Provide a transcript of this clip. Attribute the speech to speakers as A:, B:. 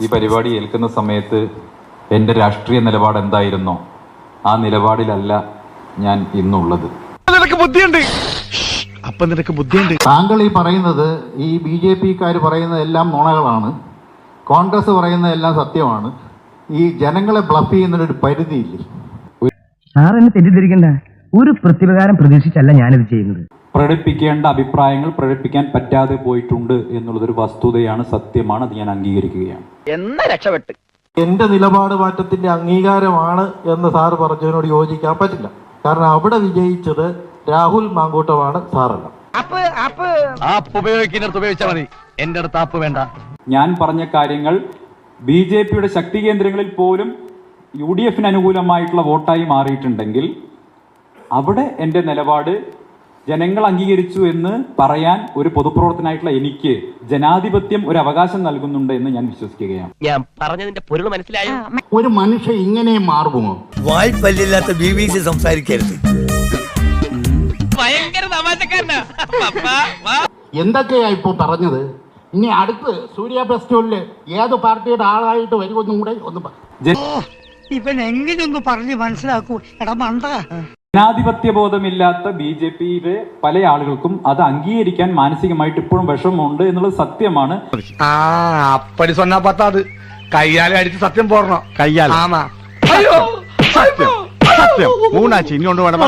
A: ഈ പരിപാടി ഏൽക്കുന്ന സമയത്ത് എൻ്റെ രാഷ്ട്രീയ നിലപാട് എന്തായിരുന്നോ ആ നിലപാടിലല്ല ഞാൻ ഇന്നുള്ളത്.
B: താങ്കൾ ഈ പറയുന്നത് ഈ BJP-ക്കാർ പറയുന്നതെല്ലാം നുണകളാണ്, കോൺഗ്രസ് പറയുന്നതെല്ലാം സത്യമാണ്. ഈ ജനങ്ങളെ ബ്ലഫ് ചെയ്യുന്നതിനൊരു പരിധിയില്ലേ?
C: സാർ എന്നെ തെറ്റിദ്ധരിക്കണ്ട, ഒരു പ്രതിപ്രകാരം പ്രതീക്ഷിച്ചല്ല ഞാനിത് ചെയ്യുന്നത്.
A: പ്രകടിപ്പിക്കേണ്ട അഭിപ്രായങ്ങൾ പ്രകടിപ്പിക്കാൻ പറ്റാതെ പോയിട്ടുണ്ട് എന്നുള്ളതൊരു വസ്തുതയാണ്, സത്യമാണ്. അത് ഞാൻ അംഗീകരിക്കുകയാണ്.
D: രക്ഷപ്പെട്ട്
B: എന്റെ നിലപാട് മാറ്റത്തിന്റെ അംഗീകാരമാണ് എന്ന് സാറ് പറഞ്ഞതിനോട് യോജിക്കാൻ പറ്റില്ല. കാരണം അവിടെ വിജയിച്ചത് രാഹുൽ മാങ്കൂട്ടമാണ്, സാറല്ല.
A: ഞാൻ പറഞ്ഞ കാര്യങ്ങൾ BJP-യുടെ ശക്തി കേന്ദ്രങ്ങളിൽ പോലും UDF-ന് അനുകൂലമായിട്ടുള്ള വോട്ടായി മാറിയിട്ടുണ്ടെങ്കിൽ അവിടെ എൻ്റെ നിലപാട് ജനങ്ങൾ അംഗീകരിച്ചു എന്ന് പറയാൻ ഒരു പൊതുപ്രവർത്തനായിട്ടുള്ള എനിക്ക് ജനാധിപത്യം ഒരു അവകാശം നൽകുന്നുണ്ട് എന്ന് ഞാൻ വിശ്വസിക്കുകയാണ്.
D: ഞാൻ പറഞ്ഞതിന്റെ പൊരുൾ മനസ്സിലായോ?
B: ഒരു മനുഷ്യൻ ഇങ്ങനെ മാറുമോ?
E: വായ്പല്ലില്ലാത്ത BBC സംസാരിക്കരുത്.
D: ഭയങ്കര തമാശക്കാരനാ.
B: എന്തൊക്കെയാ ഇപ്പൊ പറഞ്ഞത്? ഇനി അടുത്ത് സൂര്യ ഫെസ്റ്റിവലില് ഏത് പാർട്ടിയുടെ ആളായിട്ട് വരുമെന്നും കൂടെ ഒന്ന്
F: ഇവൻ എങ്ങനെയൊന്ന് പറഞ്ഞ് മനസ്സിലാക്കൂ എടാ മണ്ട.
A: ജനാധിപത്യ ബോധമില്ലാത്ത BJP-യിലെ പല ആളുകൾക്കും അത് അംഗീകരിക്കാൻ മാനസികമായിട്ട് ഇപ്പോഴും വിഷമമുണ്ട് എന്നുള്ളത് സത്യമാണ്.
E: അപ്പടി சொன்னா പത്താത് കയ്യാലെ അടിച്ച് സത്യം പോർണോ കയ്യാൽ സത്യം മൂന്നാച്ചി ഇനി കൊണ്ട് വേണം.